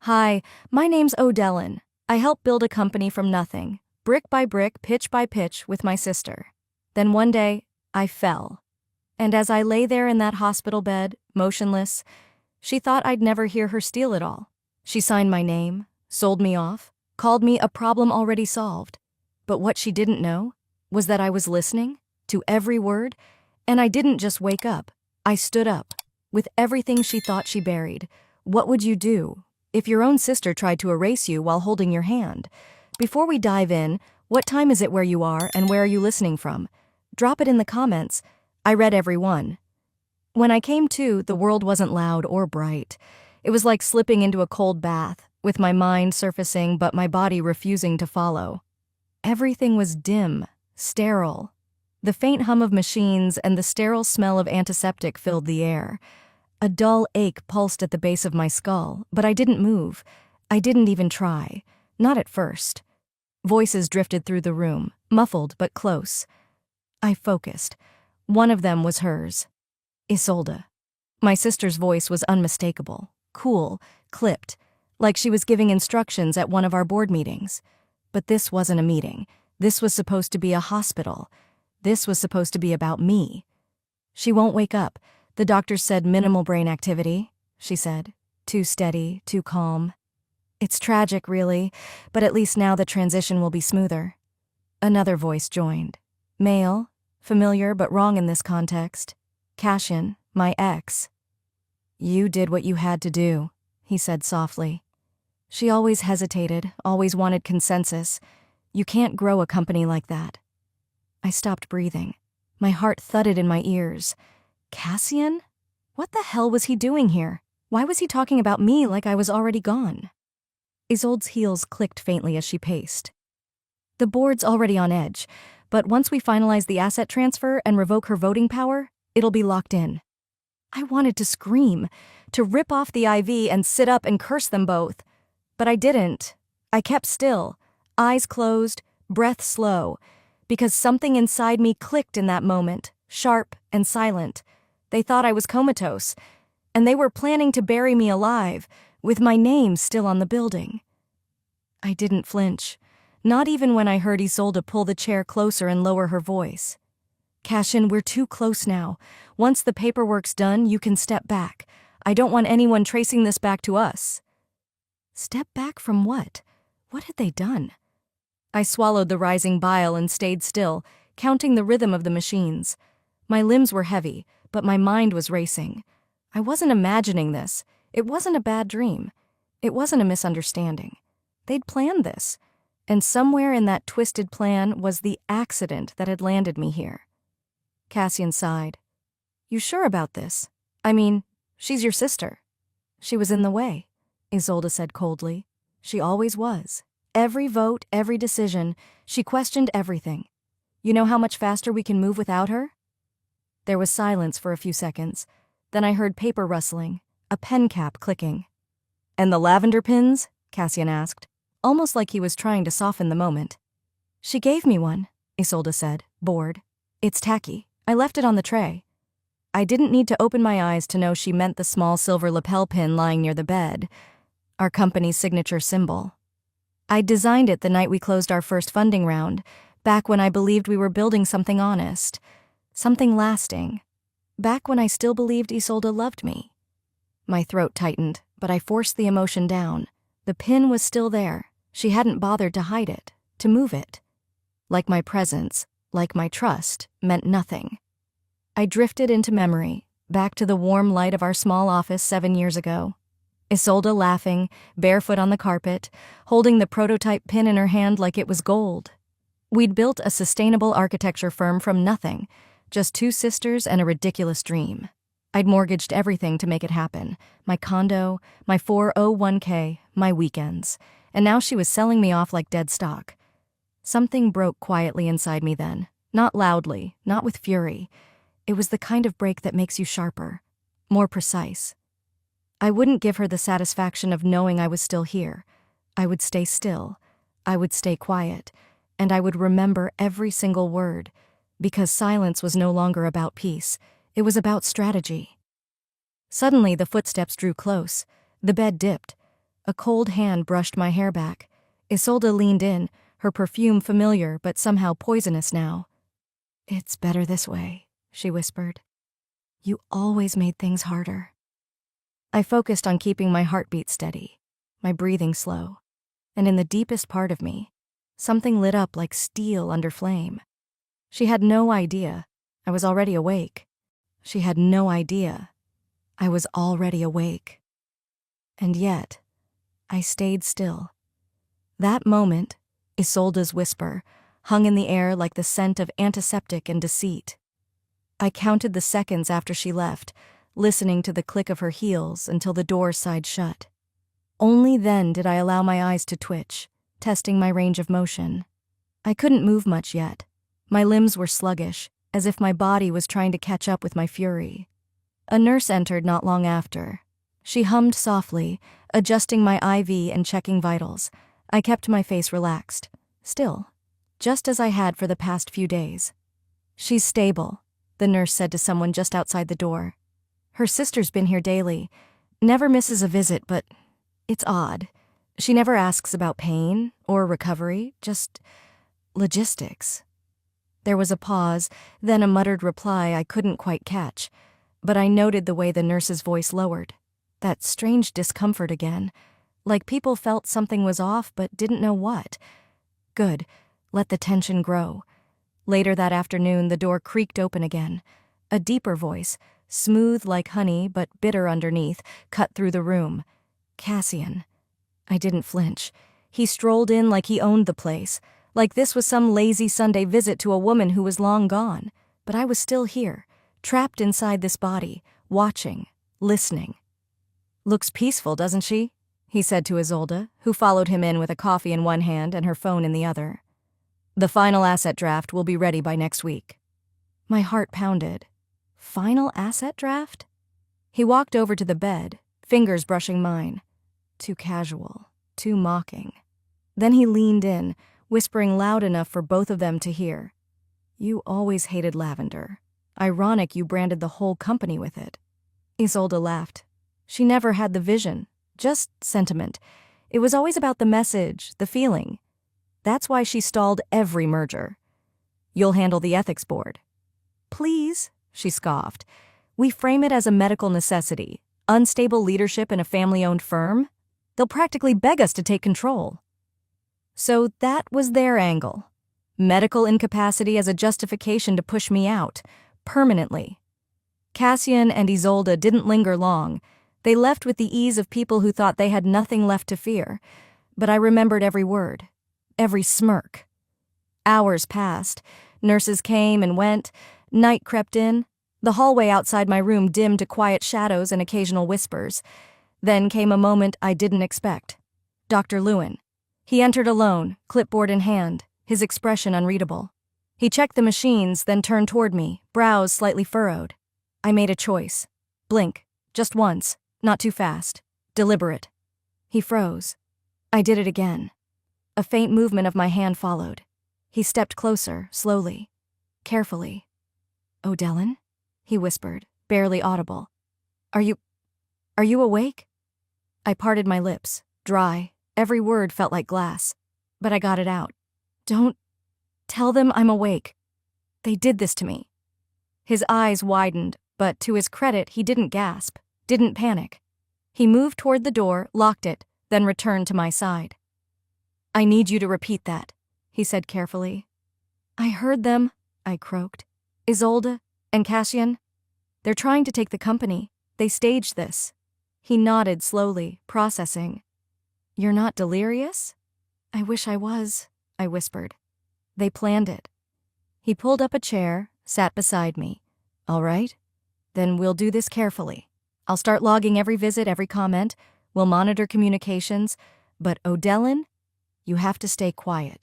Hi, my name's Odellin. I helped build a company from nothing, brick by brick, pitch by pitch, with my sister. Then one day, I fell. And as I lay there in that hospital bed, motionless, she thought I'd never hear her steal it all. She signed my name, sold me off, called me a problem already solved. But what she didn't know was that I was listening to every word, and I didn't just wake up. I stood up, with everything she thought she buried. What would you do if your own sister tried to erase you while holding your hand? Before we dive in, what time is it where you are and where are you listening from? Drop it in the comments. I read every one. When I came to, the world wasn't loud or bright. It was like slipping into a cold bath, with my mind surfacing but my body refusing to follow. Everything was dim, sterile. The faint hum of machines and the sterile smell of antiseptic filled the air. A dull ache pulsed at the base of my skull, but I didn't move. I didn't even try. Not at first. Voices drifted through the room, muffled but close. I focused. One of them was hers. Isolde. My sister's voice was unmistakable, cool, clipped, like she was giving instructions at one of our board meetings. But this wasn't a meeting. This was supposed to be a hospital. This was supposed to be about me. She won't wake up. The doctors said minimal brain activity, she said. Too steady, too calm. It's tragic, really, but at least now the transition will be smoother. Another voice joined. Male, familiar but wrong in this context. Cassian, my ex. You did what you had to do, he said softly. She always hesitated, always wanted consensus. You can't grow a company like that. I stopped breathing. My heart thudded in my ears. Cassian? What the hell was he doing here? Why was he talking about me like I was already gone? Isolde's heels clicked faintly as she paced. The board's already on edge, but once we finalize the asset transfer and revoke her voting power, it'll be locked in. I wanted to scream, to rip off the IV and sit up and curse them both. But I didn't. I kept still, eyes closed, breath slow, because something inside me clicked in that moment, sharp and silent. They thought I was comatose, and they were planning to bury me alive, with my name still on the building. I didn't flinch, not even when I heard Isolde pull the chair closer and lower her voice. Cassian, we're too close now. Once the paperwork's done, you can step back. I don't want anyone tracing this back to us. Step back from what? What had they done? I swallowed the rising bile and stayed still, counting the rhythm of the machines. My limbs were heavy, but my mind was racing. I wasn't imagining this. It wasn't a bad dream. It wasn't a misunderstanding. They'd planned this, and somewhere in that twisted plan was the accident that had landed me here. Cassian sighed. You sure about this? I mean, she's your sister. She was in the way, Isolde said coldly. She always was. Every vote, every decision, she questioned everything. You know how much faster we can move without her? There was silence for a few seconds. Then I heard paper rustling, a pen cap clicking. And the lavender pins? Cassian asked, almost like he was trying to soften the moment. She gave me one, Isolde said, bored. It's tacky. I left it on the tray. I didn't need to open my eyes to know she meant the small silver lapel pin lying near the bed, our company's signature symbol. I'd designed it the night we closed our first funding round, back when I believed we were building something honest, something lasting, back when I still believed Isolde loved me. My throat tightened, but I forced the emotion down. The pin was still there. She hadn't bothered to hide it, to move it. Like my presence, like my trust, meant nothing. I drifted into memory, back to the warm light of our small office 7 years ago. Isolde laughing, barefoot on the carpet, holding the prototype pin in her hand like it was gold. We'd built a sustainable architecture firm from nothing, just 2 sisters and a ridiculous dream. I'd mortgaged everything to make it happen, my condo, my 401k, my weekends, and now she was selling me off like dead stock. Something broke quietly inside me then, not loudly, not with fury. It was the kind of break that makes you sharper, more precise. I wouldn't give her the satisfaction of knowing I was still here. I would stay still. I would stay quiet. And I would remember every single word, because silence was no longer about peace. It was about strategy. Suddenly, the footsteps drew close. The bed dipped. A cold hand brushed my hair back. Isolde leaned in, her perfume familiar but somehow poisonous now. "It's better this way," she whispered. "You always made things harder." I focused on keeping my heartbeat steady, my breathing slow, and in the deepest part of me, something lit up like steel under flame. She had no idea I was already awake. She had no idea I was already awake. And yet, I stayed still. That moment, Isolde's whisper, hung in the air like the scent of antiseptic and deceit. I counted the seconds after she left, listening to the click of her heels until the door sighed shut. Only then did I allow my eyes to twitch, testing my range of motion. I couldn't move much yet. My limbs were sluggish, as if my body was trying to catch up with my fury. A nurse entered not long after. She hummed softly, adjusting my IV and checking vitals. I kept my face relaxed, still, just as I had for the past few days. "She's stable," the nurse said to someone just outside the door. "Her sister's been here daily. Never misses a visit, but it's odd. She never asks about pain or recovery, just logistics." There was a pause, then a muttered reply I couldn't quite catch, but I noted the way the nurse's voice lowered. That strange discomfort again, like people felt something was off but didn't know what. Good, let the tension grow. Later that afternoon, the door creaked open again. A deeper voice, smooth like honey but bitter underneath, cut through the room. Cassian. I didn't flinch. He strolled in like he owned the place, like this was some lazy Sunday visit to a woman who was long gone. But I was still here, trapped inside this body, watching, listening. "Looks peaceful, doesn't she?" he said to Isolde, who followed him in with a coffee in one hand and her phone in the other. "The final asset draft will be ready by next week." My heart pounded. Final asset draft? He walked over to the bed, fingers brushing mine. Too casual, too mocking. Then he leaned in, whispering loud enough for both of them to hear. "You always hated lavender. Ironic you branded the whole company with it." Isolde laughed. She never had the vision, just sentiment. It was always about the message, the feeling. That's why she stalled every merger. "You'll handle the ethics board." "Please," she scoffed. "We frame it as a medical necessity, unstable leadership in a family-owned firm. They'll practically beg us to take control." So that was their angle. Medical incapacity as a justification to push me out, permanently. Cassian and Isolde didn't linger long. They left with the ease of people who thought they had nothing left to fear. But I remembered every word, every smirk. Hours passed. Nurses came and went. Night crept in. The hallway outside my room dimmed to quiet shadows and occasional whispers. Then came a moment I didn't expect. Dr. Lewin. He entered alone, clipboard in hand, his expression unreadable. He checked the machines, then turned toward me, brows slightly furrowed. I made a choice. Blink. Just once. Not too fast. Deliberate. He froze. I did it again. A faint movement of my hand followed. He stepped closer, slowly, carefully. "O'Dellin?" he whispered, barely audible. Are you awake?" I parted my lips, dry. Every word felt like glass. But I got it out. "Don't tell them I'm awake. They did this to me." His eyes widened, but to his credit, he didn't gasp, didn't panic. He moved toward the door, locked it, then returned to my side. "I need you to repeat that," he said carefully. "I heard them," I croaked. "Isolde and Cassian. They're trying to take the company. They staged this." He nodded slowly, processing. "You're not delirious?" "I wish I was," I whispered. "They planned it." He pulled up a chair, sat beside me. "All right. Then we'll do this carefully. I'll start logging every visit, every comment. We'll monitor communications. But O'Dellin, you have to stay quiet.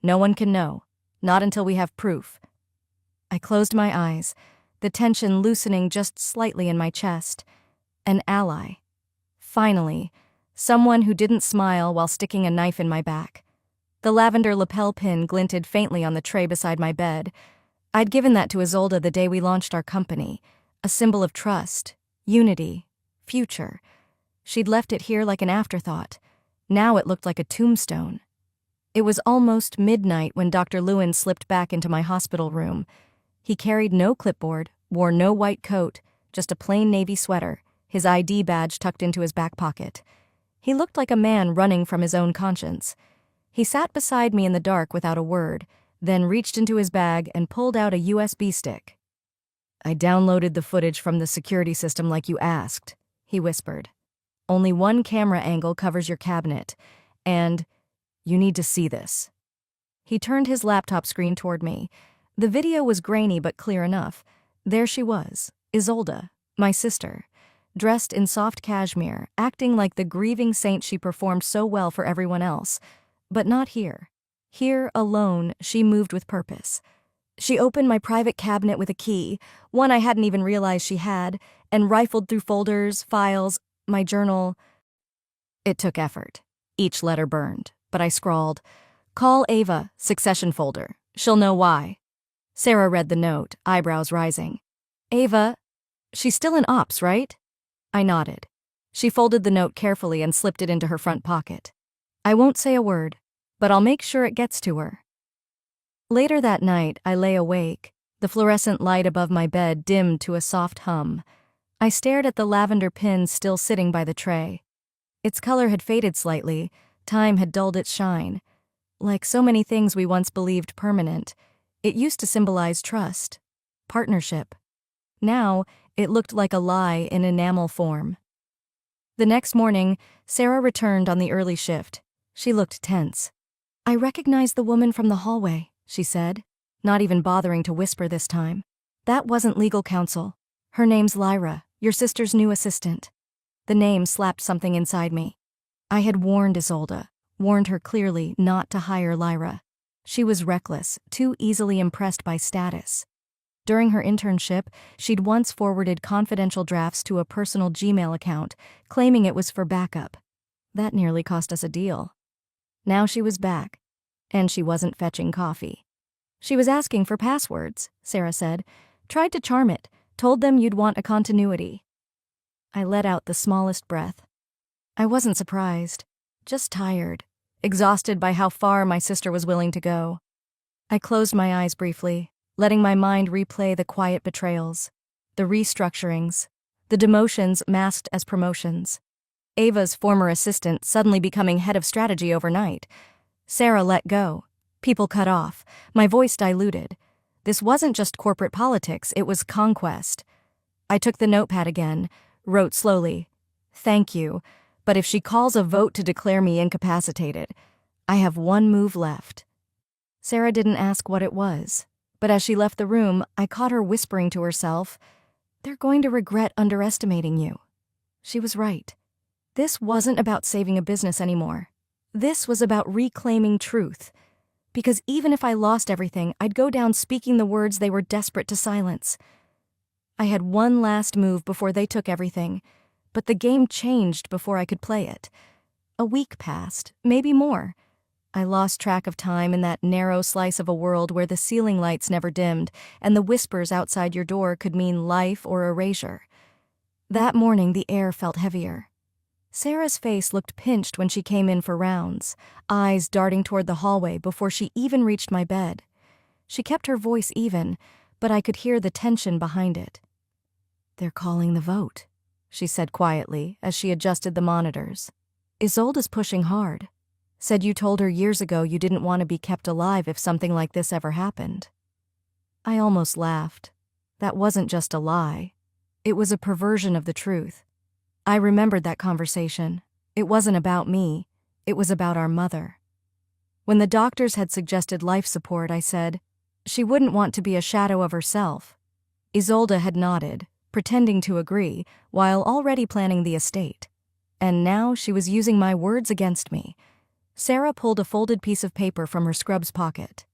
No one can know. Not until we have proof." I closed my eyes, the tension loosening just slightly in my chest. An ally. Finally, someone who didn't smile while sticking a knife in my back. The lavender lapel pin glinted faintly on the tray beside my bed. I'd given that to Isolde the day we launched our company, a symbol of trust, unity, future. She'd left it here like an afterthought. Now it looked like a tombstone. It was almost midnight when Dr. Lewin slipped back into my hospital room. He carried no clipboard, wore no white coat, just a plain navy sweater, his ID badge tucked into his back pocket. He looked like a man running from his own conscience. He sat beside me in the dark without a word, then reached into his bag and pulled out a USB stick. "I downloaded the footage from the security system like you asked," he whispered. "Only one camera angle covers your cabinet, and you need to see this." He turned his laptop screen toward me. The video was grainy but clear enough. There she was, Isolde, my sister, dressed in soft cashmere, acting like the grieving saint she performed so well for everyone else. But not here. Here, alone, she moved with purpose. She opened my private cabinet with a key, one I hadn't even realized she had, and rifled through folders, files, my journal. It took effort. Each letter burned, but I scrawled, "Call Ava, succession folder. She'll know why." Sarah read the note, eyebrows rising. "Ava, she's still in ops, right?" I nodded. She folded the note carefully and slipped it into her front pocket. "I won't say a word, but I'll make sure it gets to her." Later that night, I lay awake. The fluorescent light above my bed dimmed to a soft hum. I stared at the lavender pin still sitting by the tray. Its color had faded slightly. Time had dulled its shine. Like so many things we once believed permanent, it used to symbolize trust, partnership. Now, it looked like a lie in enamel form. The next morning, Sarah returned on the early shift. She looked tense. "I recognized the woman from the hallway," she said, not even bothering to whisper this time. "That wasn't legal counsel. Her name's Lyra, your sister's new assistant." The name slapped something inside me. I had warned Isolde, warned her clearly not to hire Lyra. She was reckless, too easily impressed by status. During her internship, she'd once forwarded confidential drafts to a personal Gmail account, claiming it was for backup. That nearly cost us a deal. Now she was back, and she wasn't fetching coffee. "She was asking for passwords," Sarah said. "Tried to charm it, told them you'd want a continuity." I let out the smallest breath. I wasn't surprised, just tired, exhausted by how far my sister was willing to go. I closed my eyes briefly, letting my mind replay the quiet betrayals, the restructurings, the demotions masked as promotions. Ava's former assistant suddenly becoming head of strategy overnight. Sarah let go. People cut off. My voice diluted. This wasn't just corporate politics, it was conquest. I took the notepad again, wrote slowly, "Thank you, but if she calls a vote to declare me incapacitated, I have one move left." Sarah didn't ask what it was, but as she left the room, I caught her whispering to herself, "They're going to regret underestimating you." She was right. This wasn't about saving a business anymore. This was about reclaiming truth. Because even if I lost everything, I'd go down speaking the words they were desperate to silence. I had one last move before they took everything, but the game changed before I could play it. A week passed, maybe more. I lost track of time in that narrow slice of a world where the ceiling lights never dimmed, and the whispers outside your door could mean life or erasure. That morning, the air felt heavier. Sarah's face looked pinched when she came in for rounds, eyes darting toward the hallway before she even reached my bed. She kept her voice even, but I could hear the tension behind it. "They're calling the vote," she said quietly as she adjusted the monitors. "Isolde's pushing hard. Said you told her years ago you didn't want to be kept alive if something like this ever happened." I almost laughed. That wasn't just a lie. It was a perversion of the truth. I remembered that conversation. It wasn't about me. It was about our mother. When the doctors had suggested life support, I said, she wouldn't want to be a shadow of herself. Isolde had nodded, pretending to agree, while already planning the estate. And now she was using my words against me. Sarah pulled a folded piece of paper from her scrubs pocket.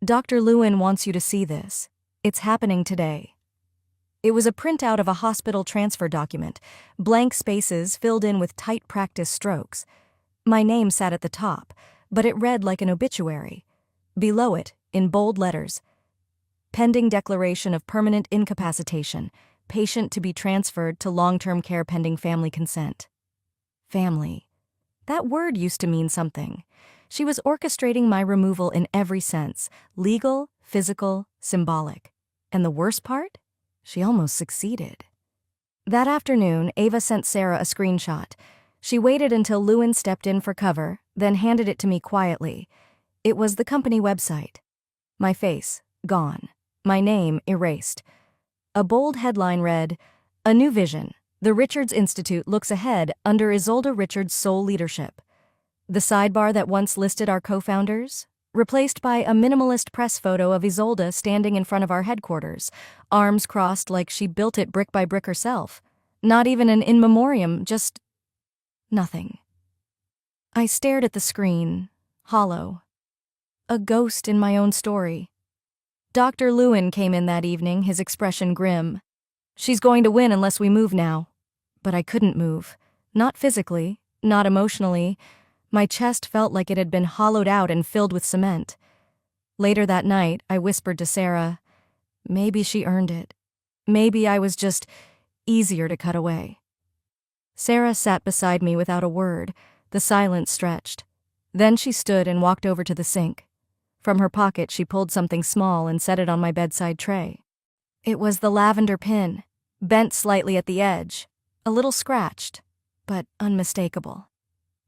"Dr. Lewin wants you to see this. It's happening today." It was a printout of a hospital transfer document, blank spaces filled in with tight practice strokes. My name sat at the top, but it read like an obituary. Below it, in bold letters, "Pending declaration of permanent incapacitation. Patient to be transferred to long-term care pending family consent." Family. That word used to mean something. She was orchestrating my removal in every sense: legal, physical, symbolic. And the worst part? She almost succeeded. That afternoon, Ava sent Sarah a screenshot. She waited until Lewin stepped in for cover, then handed it to me quietly. It was the company website. My face, gone. My name, erased. A bold headline read, "A New Vision. The Richards Institute looks ahead under Isolde Richards' sole leadership." The sidebar that once listed our co-founders? Replaced by a minimalist press photo of Isolde standing in front of our headquarters, arms crossed like she built it brick by brick herself. Not even an in memoriam, just nothing. I stared at the screen, hollow. A ghost in my own story. Dr. Lewin came in that evening, his expression grim. "She's going to win unless we move now." But I couldn't move. Not physically, not emotionally. My chest felt like it had been hollowed out and filled with cement. Later that night, I whispered to Sarah, maybe she earned it. Maybe I was just easier to cut away. Sarah sat beside me without a word. The silence stretched. Then she stood and walked over to the sink. From her pocket, she pulled something small and set it on my bedside tray. It was the lavender pin, bent slightly at the edge, a little scratched, but unmistakable.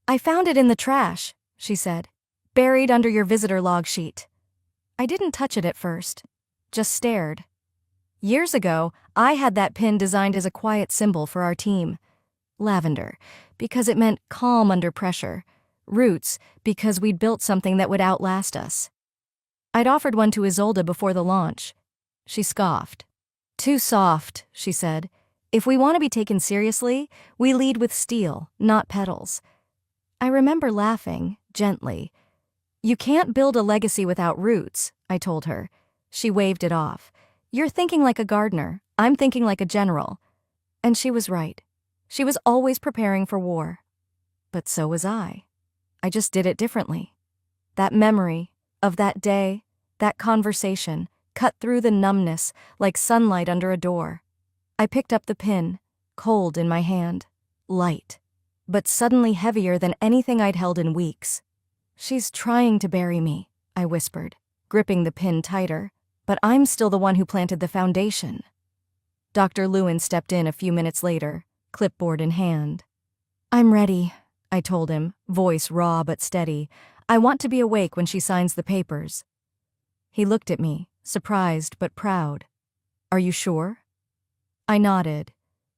"I found it in the trash," she said, "buried under your visitor log sheet." I didn't touch it at first, just stared. Years ago, I had that pin designed as a quiet symbol for our team. Lavender, because it meant calm under pressure. Roots, because we'd built something that would outlast us. I'd offered one to Isolde before the launch. She scoffed. "Too soft," she said. "If we want to be taken seriously, we lead with steel, not petals." I remember laughing, gently. "You can't build a legacy without roots," I told her. She waved it off. "You're thinking like a gardener. I'm thinking like a general." And she was right. She was always preparing for war. But so was I. I just did it differently. That memory of that day, that conversation, cut through the numbness like sunlight under a door. I picked up the pin, cold in my hand, light, but suddenly heavier than anything I'd held in weeks. "She's trying to bury me," I whispered, gripping the pin tighter, "but I'm still the one who planted the foundation." Dr. Lewin stepped in a few minutes later, clipboard in hand. "I'm ready," I told him, voice raw but steady. "I want to be awake when she signs the papers." He looked at me, surprised but proud. "Are you sure?" I nodded.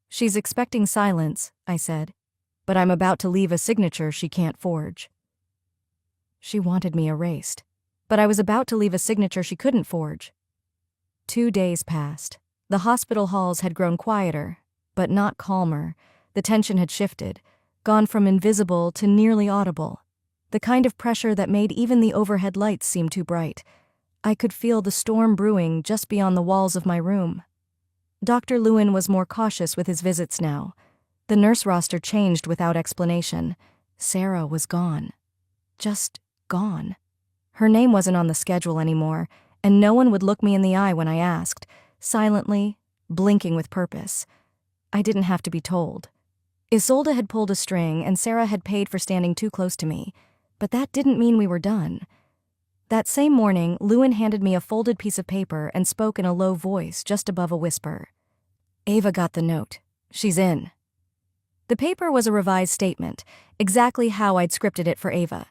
"She's expecting silence," I said, "but I'm about to leave a signature she can't forge." She wanted me erased, but I was about to leave a signature she couldn't forge. 2 days passed. The hospital halls had grown quieter, but not calmer. The tension had shifted, gone from invisible to nearly audible. The kind of pressure that made even the overhead lights seem too bright. I could feel the storm brewing just beyond the walls of my room. Dr. Lewin was more cautious with his visits now. The nurse roster changed without explanation. Sarah was gone. Just gone. Her name wasn't on the schedule anymore, and no one would look me in the eye when I asked, silently, blinking with purpose. I didn't have to be told. Isolde had pulled a string, and Sarah had paid for standing too close to me, but that didn't mean we were done. That same morning, Lewin handed me a folded piece of paper and spoke in a low voice just above a whisper. "Ava got the note. She's in." The paper was a revised statement, exactly how I'd scripted it for Ava.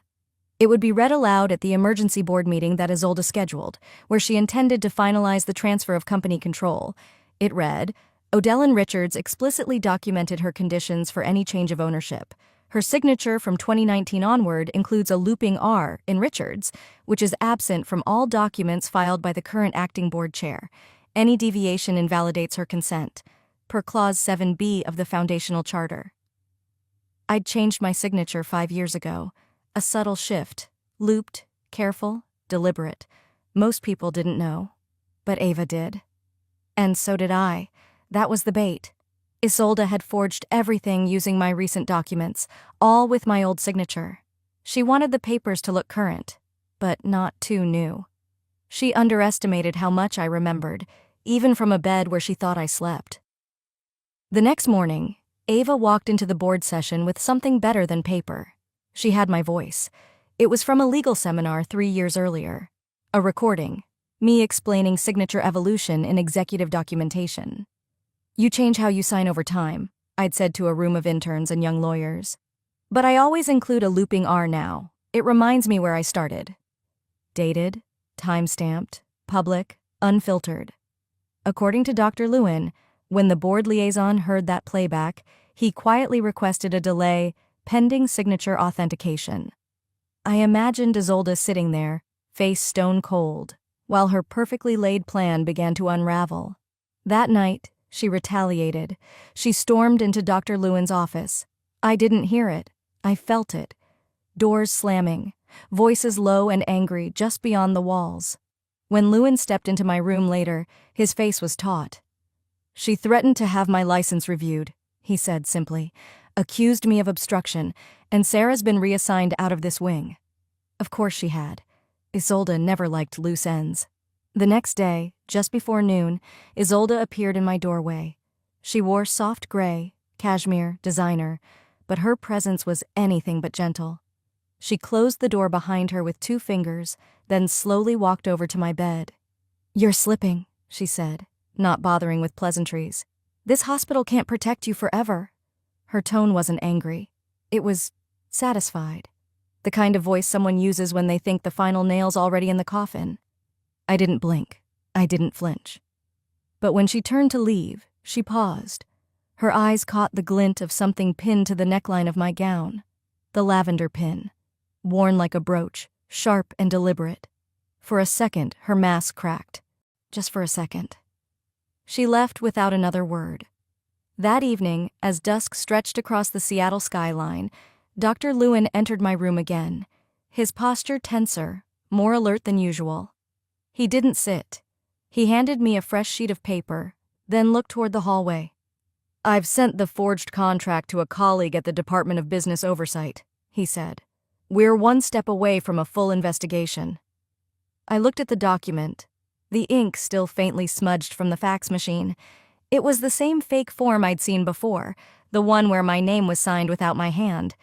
It would be read aloud at the emergency board meeting that Isolde scheduled, where she intended to finalize the transfer of company control. It read, "Odellen Richards explicitly documented her conditions for any change of ownership. Her signature from 2019 onward includes a looping R in Richards, which is absent from all documents filed by the current acting board chair. Any deviation invalidates her consent, per Clause 7B of the Foundational Charter." I'd changed my signature 5 years ago. A subtle shift, looped, careful, deliberate. Most people didn't know, but Ava did. And so did I. That was the bait. Isolde had forged everything using my recent documents, all with my old signature. She wanted the papers to look current, but not too new. She underestimated how much I remembered, even from a bed where she thought I slept. The next morning, Ava walked into the board session with something better than paper. She had my voice. It was from a legal seminar 3 years earlier. A recording. Me explaining signature evolution in executive documentation. "You change how you sign over time," I'd said to a room of interns and young lawyers. But I always include a looping R now. It reminds me where I started. Dated, time-stamped, public, unfiltered. According to Dr. Lewin, when the board liaison heard that playback, he quietly requested a delay pending signature authentication. I imagined Isolde sitting there, face stone cold, while her perfectly laid plan began to unravel. That night, she retaliated. She stormed into Dr. Lewin's office. I didn't hear it. I felt it. Doors slamming, voices low and angry just beyond the walls. When Lewin stepped into my room later, his face was taut. "She threatened to have my license reviewed," he said simply, "accused me of obstruction, and Sarah's been reassigned out of this wing." Of course she had. Isolde never liked loose ends. The next day, just before noon, Isolde appeared in my doorway. She wore soft gray, cashmere, designer, but her presence was anything but gentle. She closed the door behind her with 2 fingers, then slowly walked over to my bed. "You're slipping," she said, not bothering with pleasantries. "This hospital can't protect you forever." Her tone wasn't angry. It was satisfied. The kind of voice someone uses when they think the final nail's already in the coffin. I didn't blink. I didn't flinch. But when she turned to leave, she paused. Her eyes caught the glint of something pinned to the neckline of my gown. The lavender pin. Worn like a brooch, sharp and deliberate. For a second, her mask cracked. Just for a second. She left without another word. That evening, as dusk stretched across the Seattle skyline, Dr. Lewin entered my room again, his posture tenser, more alert than usual. He didn't sit. He handed me a fresh sheet of paper, then looked toward the hallway. "I've sent the forged contract to a colleague at the Department of Business Oversight," he said. "We're 1 step away from a full investigation." I looked at the document, the ink still faintly smudged from the fax machine. It was the same fake form I'd seen before, the one where my name was signed without my hand.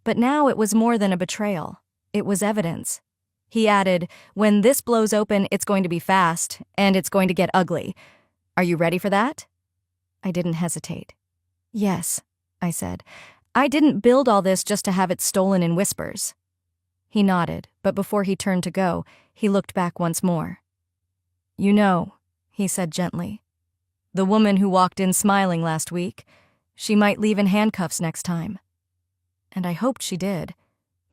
But now it was more than a betrayal. It was evidence. He added, "When this blows open, it's going to be fast, and it's going to get ugly. Are you ready for that?" I didn't hesitate. "Yes," I said. "I didn't build all this just to have it stolen in whispers." He nodded, but before he turned to go, he looked back once more. "You know," he said gently, "the woman who walked in smiling last week, she might leave in handcuffs next time." And I hoped she did,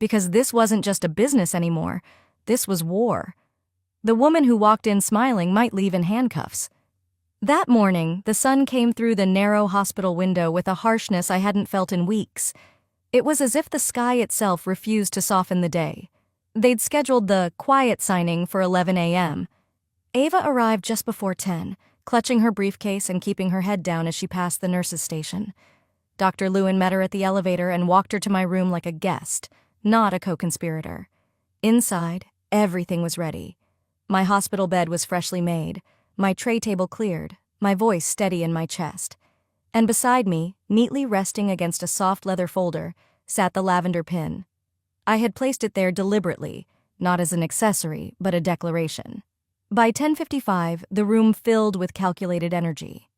because this wasn't just a business anymore. This was war. The woman who walked in smiling might leave in handcuffs. That morning, the sun came through the narrow hospital window with a harshness I hadn't felt in weeks. It was as if the sky itself refused to soften the day. They'd scheduled the quiet signing for 11 a.m. Ava arrived just before 10, clutching her briefcase and keeping her head down as she passed the nurse's station. Dr. Lewin met her at the elevator and walked her to my room like a guest, not a co-conspirator. Inside, everything was ready. My hospital bed was freshly made, my tray table cleared, my voice steady in my chest. And beside me, neatly resting against a soft leather folder, sat the lavender pin. I had placed it there deliberately, not as an accessory, but a declaration. By 10:55, the room filled with calculated energy.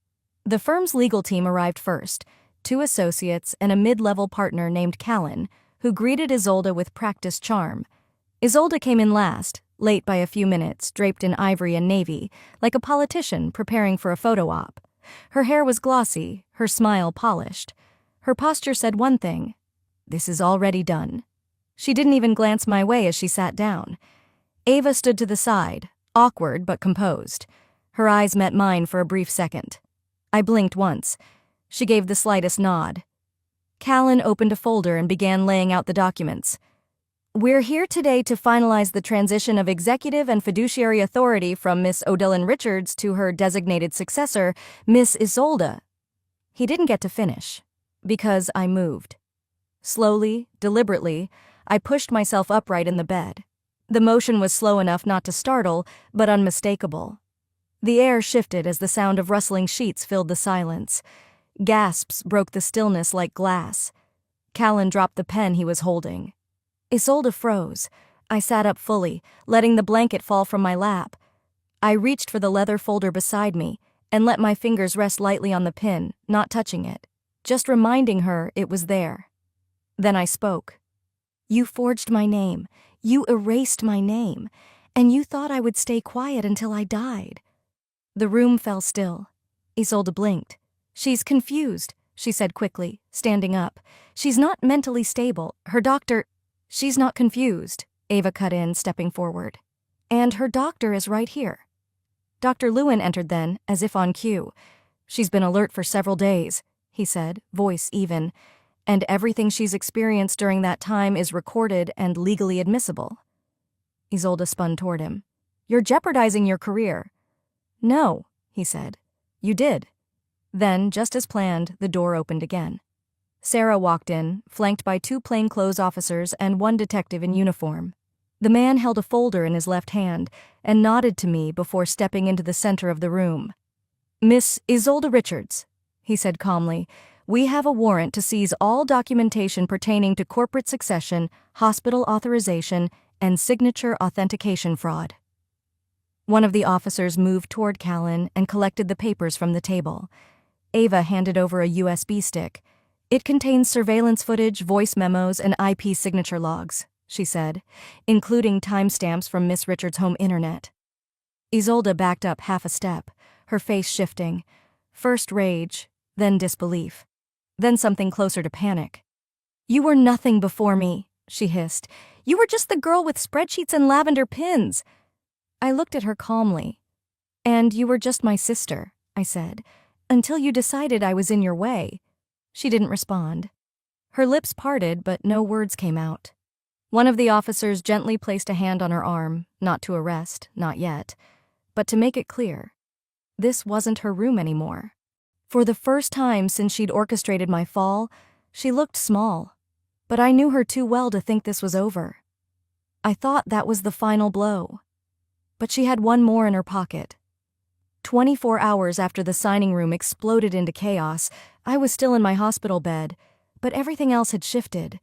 The firm's legal team arrived first, 2 associates and a mid-level partner named Callan, who greeted Isolde with practiced charm. Isolde came in last, late by a few minutes, draped in ivory and navy, like a politician preparing for a photo op. Her hair was glossy, her smile polished. Her posture said one thing: "This is already done." She didn't even glance my way as she sat down. Ava stood to the side, awkward but composed. Her eyes met mine for a brief second. I blinked once. She gave the slightest nod. Callan opened a folder and began laying out the documents. "We're here today to finalize the transition of executive and fiduciary authority from Miss Odellin Richards to her designated successor, Miss Isolde." He didn't get to finish, because I moved. Slowly, deliberately, I pushed myself upright in the bed. The motion was slow enough not to startle, but unmistakable. The air shifted as the sound of rustling sheets filled the silence. Gasps broke the stillness like glass. Callan dropped the pen he was holding. Isolde froze. I sat up fully, letting the blanket fall from my lap. I reached for the leather folder beside me and let my fingers rest lightly on the pin, not touching it, just reminding her it was there. Then I spoke. You forged my name. You erased my name. And you thought I would stay quiet until I died. The room fell still. Isolde blinked. She's confused, she said quickly, standing up. She's not mentally stable. Her doctor... She's not confused, Ava cut in, stepping forward. And her doctor is right here. Dr. Lewin entered then, as if on cue. She's been alert for several days, he said, voice even, and everything she's experienced during that time is recorded and legally admissible. Isolde spun toward him. You're jeopardizing your career. No, he said. You did. Then, just as planned, the door opened again. Sarah walked in, flanked by 2 plainclothes officers and 1 detective in uniform. The man held a folder in his left hand and nodded to me before stepping into the center of the room. Miss Isolde Richards, he said calmly, we have a warrant to seize all documentation pertaining to corporate succession, hospital authorization, and signature authentication fraud. One of the officers moved toward Callan and collected the papers from the table. Ava handed over a USB stick. It contains surveillance footage, voice memos, and IP signature logs, she said, including timestamps from Miss Richards' home internet. Isolde backed up half a step, her face shifting. First rage, then disbelief. Then something closer to panic. You were nothing before me, she hissed. You were just the girl with spreadsheets and lavender pins. I looked at her calmly. And you were just my sister, I said, until you decided I was in your way. She didn't respond. Her lips parted, but no words came out. One of the officers gently placed a hand on her arm, not to arrest, not yet, but to make it clear. This wasn't her room anymore. For the first time since she'd orchestrated my fall, she looked small, but I knew her too well to think this was over. I thought that was the final blow. But she had one more in her pocket. 24 hours after the signing room exploded into chaos, I was still in my hospital bed, but everything else had shifted.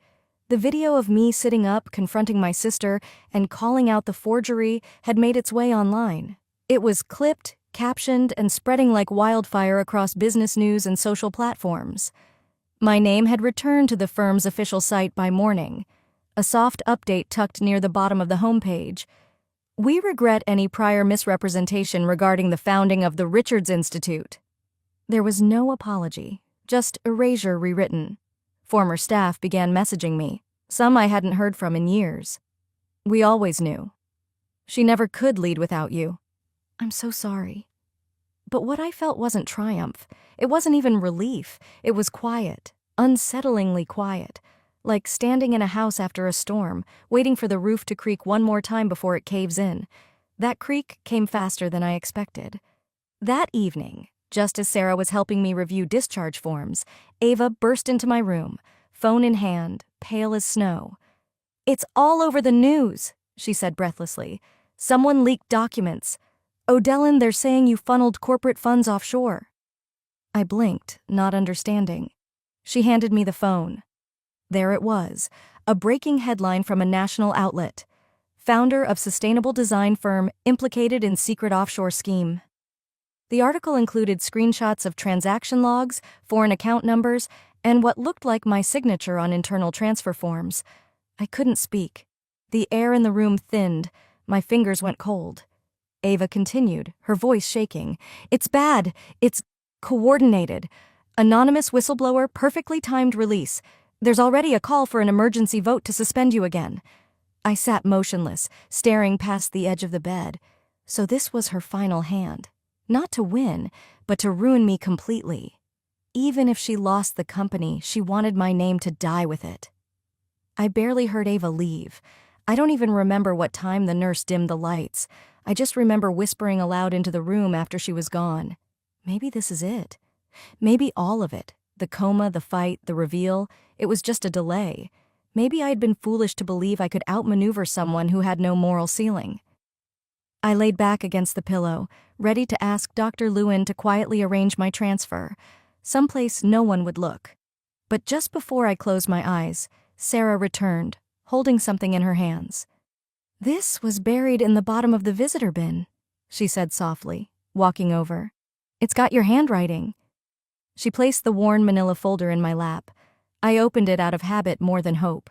The video of me sitting up, confronting my sister, and calling out the forgery had made its way online. It was clipped, captioned, and spreading like wildfire across business news and social platforms. My name had returned to the firm's official site by morning, a soft update tucked near the bottom of the homepage. We regret any prior misrepresentation regarding the founding of the Richards Institute. There was no apology, just erasure rewritten. Former staff began messaging me, some I hadn't heard from in years. We always knew. She never could lead without you. I'm so sorry. But what I felt wasn't triumph. It wasn't even relief. It was quiet, unsettlingly quiet. Like standing in a house after a storm, waiting for the roof to creak one more time before it caves in. That creak came faster than I expected. That evening, just as Sarah was helping me review discharge forms, Ava burst into my room, phone in hand, pale as snow. It's all over the news, she said breathlessly. Someone leaked documents. O'Dellin, they're saying you funneled corporate funds offshore. I blinked, not understanding. She handed me the phone. There it was, a breaking headline from a national outlet. Founder of sustainable design firm implicated in secret offshore scheme. The article included screenshots of transaction logs, foreign account numbers, and what looked like my signature on internal transfer forms. I couldn't speak. The air in the room thinned. My fingers went cold. Ava continued, her voice shaking. It's bad. It's coordinated. Anonymous whistleblower, perfectly timed release. There's already a call for an emergency vote to suspend you again. I sat motionless, staring past the edge of the bed. So this was her final hand. Not to win, but to ruin me completely. Even if she lost the company, she wanted my name to die with it. I barely heard Ava leave. I don't even remember what time the nurse dimmed the lights. I just remember whispering aloud into the room after she was gone. Maybe this is it. Maybe all of it. The coma, the fight, the reveal. It was just a delay. Maybe I had been foolish to believe I could outmaneuver someone who had no moral ceiling. I laid back against the pillow, ready to ask Dr. Lewin to quietly arrange my transfer, someplace no one would look. But just before I closed my eyes, Sarah returned, holding something in her hands. "This was buried in the bottom of the visitor bin," she said softly, walking over. "It's got your handwriting." She placed the worn manila folder in my lap. I opened it out of habit more than hope.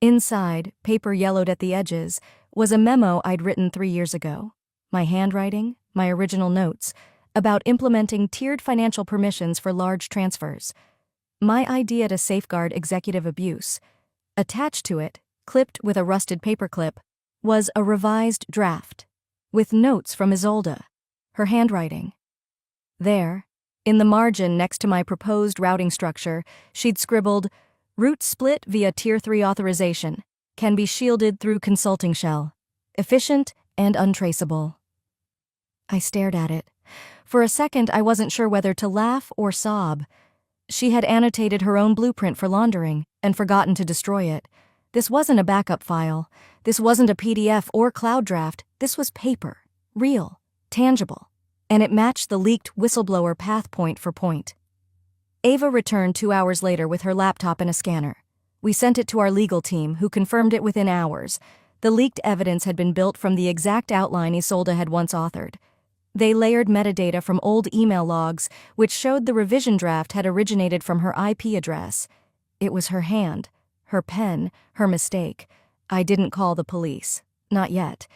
Inside, paper yellowed at the edges, was a memo I'd written 3 years ago. My handwriting, my original notes, about implementing tiered financial permissions for large transfers. My idea to safeguard executive abuse. Attached to it, clipped with a rusted paperclip, was a revised draft, with notes from Isolde, her handwriting. There, in the margin next to my proposed routing structure, she'd scribbled, "Route split via Tier 3 authorization, can be shielded through consulting shell, efficient and untraceable." I stared at it. For a second, I wasn't sure whether to laugh or sob. She had annotated her own blueprint for laundering and forgotten to destroy it. This wasn't a backup file. This wasn't a PDF or cloud draft. This was paper, real, tangible, and it matched the leaked whistleblower path point for point. Ava returned 2 hours later with her laptop and a scanner. We sent it to our legal team, who confirmed it within hours. The leaked evidence had been built from the exact outline Isolde had once authored. They layered metadata from old email logs, which showed the revision draft had originated from her IP address. It was her hand, her pen, her mistake. I didn't call the police. Not yet.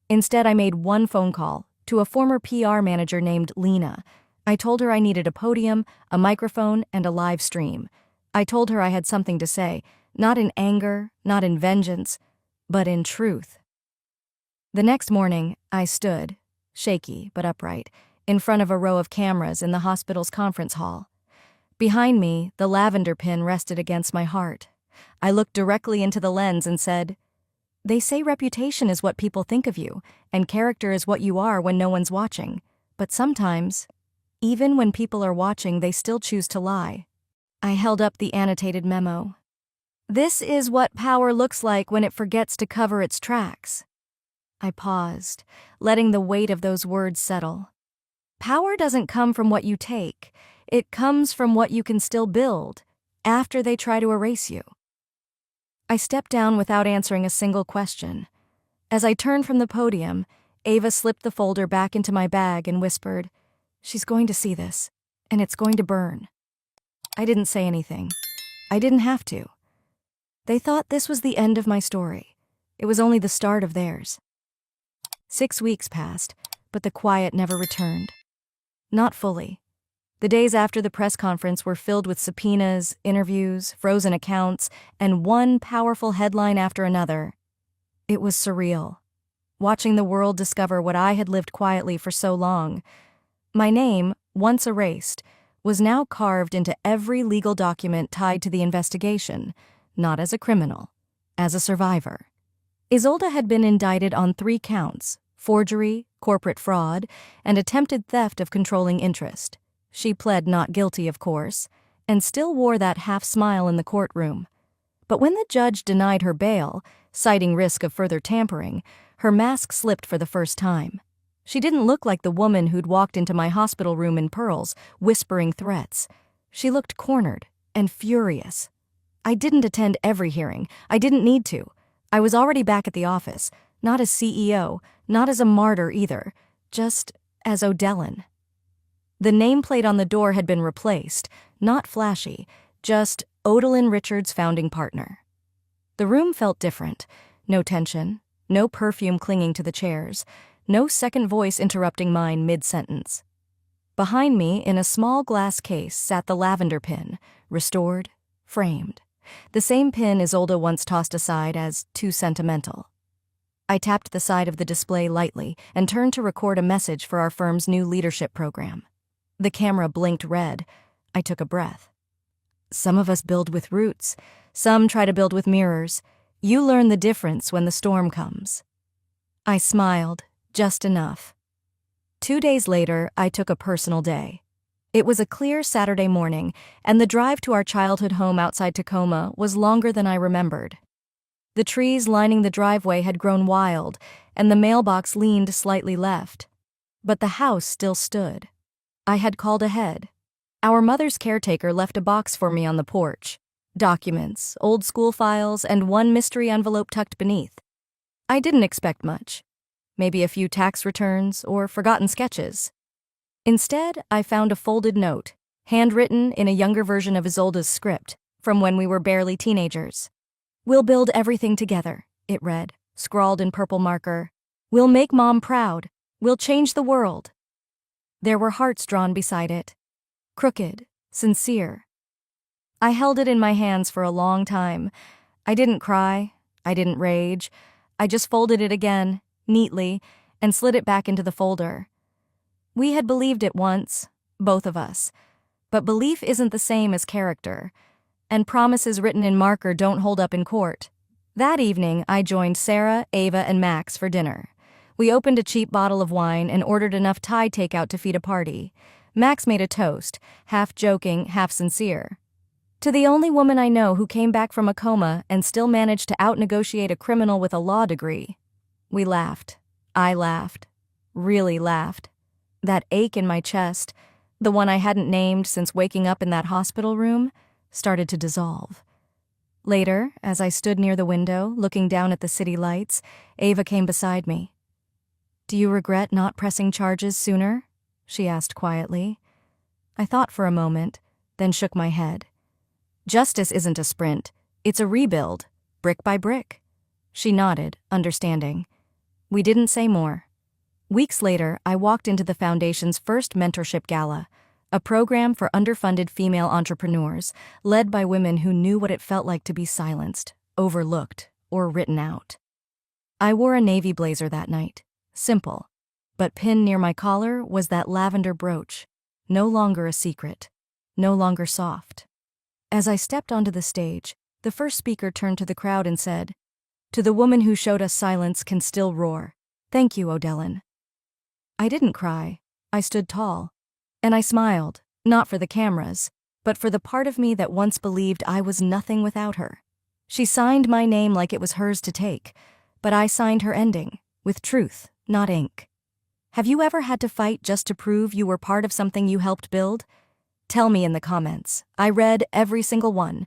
Instead, I made one phone call to a former PR manager named Lena. I told her I needed a podium, a microphone, and a live stream. I told her I had something to say, not in anger, not in vengeance, but in truth. The next morning, I stood, shaky but upright, in front of a row of cameras in the hospital's conference hall. Behind me, the lavender pin rested against my heart. I looked directly into the lens and said, "They say reputation is what people think of you, and character is what you are when no one's watching. But sometimes, even when people are watching, they still choose to lie." I held up the annotated memo. "This is what power looks like when it forgets to cover its tracks." I paused, letting the weight of those words settle. Power doesn't come from what you take. It comes from what you can still build after they try to erase you. I stepped down without answering a single question. As I turned from the podium, Ava slipped the folder back into my bag and whispered, "She's going to see this, and it's going to burn." I didn't say anything. I didn't have to. They thought this was the end of my story. It was only the start of theirs. 6 weeks passed, but the quiet never returned. Not fully. The days after the press conference were filled with subpoenas, interviews, frozen accounts, and one powerful headline after another. It was surreal, watching the world discover what I had lived quietly for so long. My name, once erased, was now carved into every legal document tied to the investigation, not as a criminal, as a survivor. Isolde had been indicted on 3 counts: forgery, corporate fraud, and attempted theft of controlling interest. She pled not guilty, of course, and still wore that half-smile in the courtroom. But when the judge denied her bail, citing risk of further tampering, her mask slipped for the first time. She didn't look like the woman who'd walked into my hospital room in pearls, whispering threats. She looked cornered and furious. I didn't attend every hearing. I didn't need to. I was already back at the office, not as CEO, not as a martyr either, just as O'Dellin. The nameplate on the door had been replaced, not flashy, just Odalyn Richards' founding partner. The room felt different. No tension, no perfume clinging to the chairs, no second voice interrupting mine mid-sentence. Behind me, in a small glass case, sat the lavender pin, restored, framed. The same pin Isolde once tossed aside as too sentimental. I tapped the side of the display lightly and turned to record a message for our firm's new leadership program. The camera blinked red. I took a breath. Some of us build with roots. Some try to build with mirrors. You learn the difference when the storm comes. I smiled, just enough. 2 days later, I took a personal day. It was a clear Saturday morning, and the drive to our childhood home outside Tacoma was longer than I remembered. The trees lining the driveway had grown wild, and the mailbox leaned slightly left. But the house still stood. I had called ahead. Our mother's caretaker left a box for me on the porch. Documents, old school files, and one mystery envelope tucked beneath. I didn't expect much. Maybe a few tax returns or forgotten sketches. Instead, I found a folded note, handwritten in a younger version of Isolde's script, from when we were barely teenagers. "We'll build everything together," it read, scrawled in purple marker. "We'll make Mom proud. We'll change the world." There were hearts drawn beside it. Crooked, sincere. I held it in my hands for a long time. I didn't cry. I didn't rage. I just folded it again, neatly, and slid it back into the folder. We had believed it once, both of us. But belief isn't the same as character, and promises written in marker don't hold up in court. That evening, I joined Sarah, Ava, and Max for dinner. We opened a cheap bottle of wine and ordered enough Thai takeout to feed a party. Max made a toast, half joking, half sincere. "To the only woman I know who came back from a coma and still managed to out-negotiate a criminal with a law degree." We laughed. I laughed. Really laughed. That ache in my chest, the one I hadn't named since waking up in that hospital room, started to dissolve. Later, as I stood near the window, looking down at the city lights, Ava came beside me. "Do you regret not pressing charges sooner?" she asked quietly. I thought for a moment, then shook my head. "Justice isn't a sprint. It's a rebuild, brick by brick." She nodded, understanding. We didn't say more. Weeks later, I walked into the Foundation's first mentorship gala, a program for underfunded female entrepreneurs, led by women who knew what it felt like to be silenced, overlooked, or written out. I wore a navy blazer that night, simple, but pinned near my collar was that lavender brooch, no longer a secret, no longer soft. As I stepped onto the stage, the first speaker turned to the crowd and said, "To the woman who showed us silence can still roar. Thank you, Odellin." I didn't cry. I stood tall. And I smiled, not for the cameras, but for the part of me that once believed I was nothing without her. She signed my name like it was hers to take, but I signed her ending, with truth, not ink. Have you ever had to fight just to prove you were part of something you helped build? Tell me in the comments. I read every single one.